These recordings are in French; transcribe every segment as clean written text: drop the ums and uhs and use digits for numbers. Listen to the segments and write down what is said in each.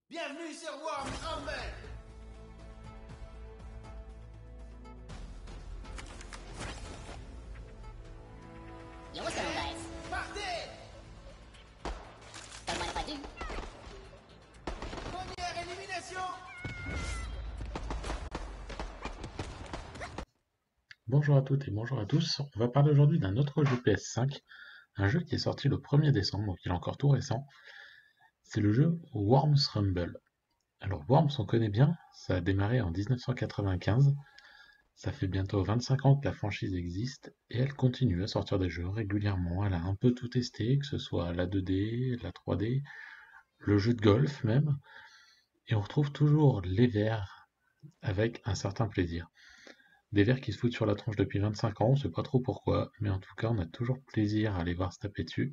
Bienvenue sur Worms Rumble. Yo, what's going on, guys? Partez. Don't mind if I do. Première élimination. Bonjour à toutes et bonjour à tous, on va parler aujourd'hui d'un autre jeu PS5, un jeu qui est sorti le 1er décembre, donc il est encore tout récent. C'est le jeu Worms Rumble. Alors Worms on connaît bien, ça a démarré en 1995, ça fait bientôt 25 ans que la franchise existe, et elle continue à sortir des jeux régulièrement, elle a un peu tout testé, que ce soit la 2D, la 3D, le jeu de golf même, et on retrouve toujours les verts avec un certain plaisir. Des vers qui se foutent sur la tronche depuis 25 ans, on sait pas trop pourquoi, mais en tout cas on a toujours plaisir à les voir se taper dessus.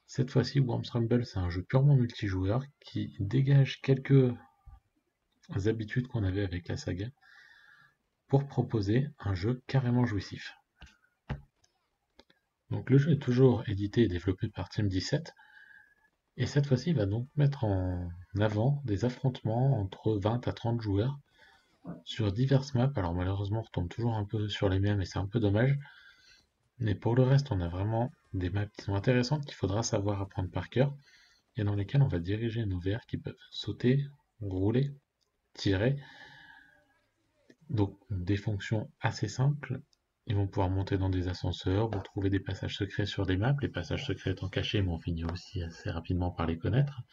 Cette fois-ci, Worms Rumble, c'est un jeu purement multijoueur qui dégage quelques habitudes qu'on avait avec la saga pour proposer un jeu carrément jouissif. Donc le jeu est toujours édité et développé par Team 17, et cette fois-ci il va donc mettre en avant des affrontements entre 20 à 30 joueurs sur diverses maps. Alors malheureusement on retombe toujours un peu sur les mêmes et c'est un peu dommage. Mais pour le reste, on a vraiment des maps qui sont intéressantes qu'il faudra savoir apprendre par cœur et dans lesquelles on va diriger nos vers qui peuvent sauter, rouler, tirer. Donc des fonctions assez simples. Ils vont pouvoir monter dans des ascenseurs, vous trouver des passages secrets sur des maps. Les passages secrets étant cachés, mais on finit aussi assez rapidement par les connaître.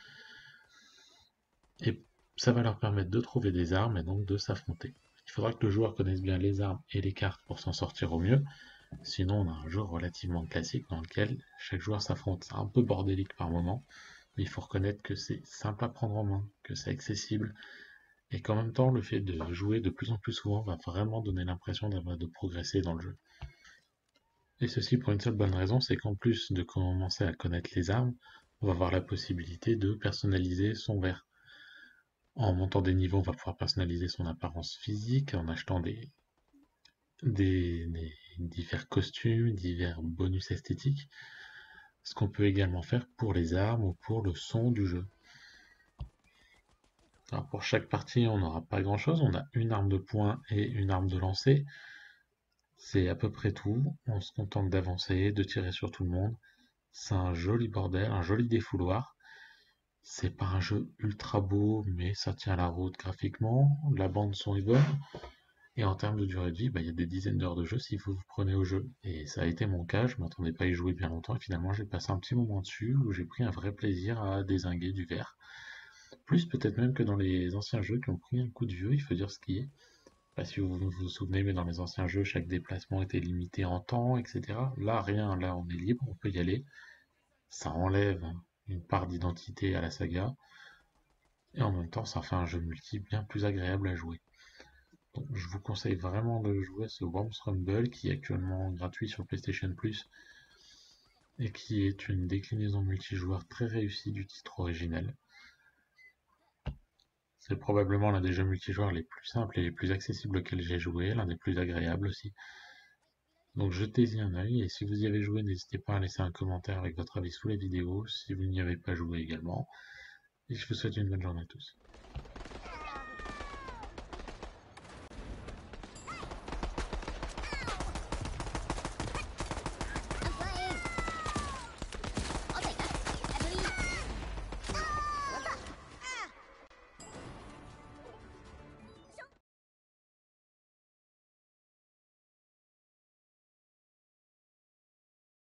Et ça va leur permettre de trouver des armes et donc de s'affronter. Il faudra que le joueur connaisse bien les armes et les cartes pour s'en sortir au mieux. Sinon, on a un jeu relativement classique dans lequel chaque joueur s'affronte. C'est un peu bordélique par moment, mais il faut reconnaître que c'est simple à prendre en main, que c'est accessible, et qu'en même temps, le fait de jouer de plus en plus souvent va vraiment donner l'impression de progresser dans le jeu. Et ceci pour une seule bonne raison, c'est qu'en plus de commencer à connaître les armes, on va avoir la possibilité de personnaliser son verre. En montant des niveaux, on va pouvoir personnaliser son apparence physique, en achetant des divers costumes, divers bonus esthétiques, ce qu'on peut également faire pour les armes ou pour le son du jeu. Alors pour chaque partie, on n'aura pas grand chose, on a une arme de poing et une arme de lancer. C'est à peu près tout, on se contente d'avancer, de tirer sur tout le monde. C'est un joli bordel, un joli défouloir. C'est pas un jeu ultra beau, mais ça tient la route graphiquement, la bande son est bonne. Et en termes de durée de vie, il y a des dizaines d'heures de jeu si vous vous prenez au jeu. Et ça a été mon cas, je m'attendais pas à y jouer bien longtemps et finalement j'ai passé un petit moment dessus où j'ai pris un vrai plaisir à dézinguer du verre. Plus peut-être même que dans les anciens jeux qui ont pris un coup de vieux, il faut dire ce qui est. Pas si vous souvenez, mais dans les anciens jeux, chaque déplacement était limité en temps, etc. Là, rien, là on est libre, on peut y aller. Ça enlève une part d'identité à la saga. Et en même temps, ça fait un jeu multi bien plus agréable à jouer. Donc, je vous conseille vraiment de jouer à ce Worms Rumble qui est actuellement gratuit sur PlayStation Plus et qui est une déclinaison multijoueur très réussie du titre original. C'est probablement l'un des jeux multijoueurs les plus simples et les plus accessibles auxquels j'ai joué, l'un des plus agréables aussi. Donc jetez-y un œil et si vous y avez joué, n'hésitez pas à laisser un commentaire avec votre avis sous la vidéo si vous n'y avez pas joué également. Et je vous souhaite une bonne journée à tous.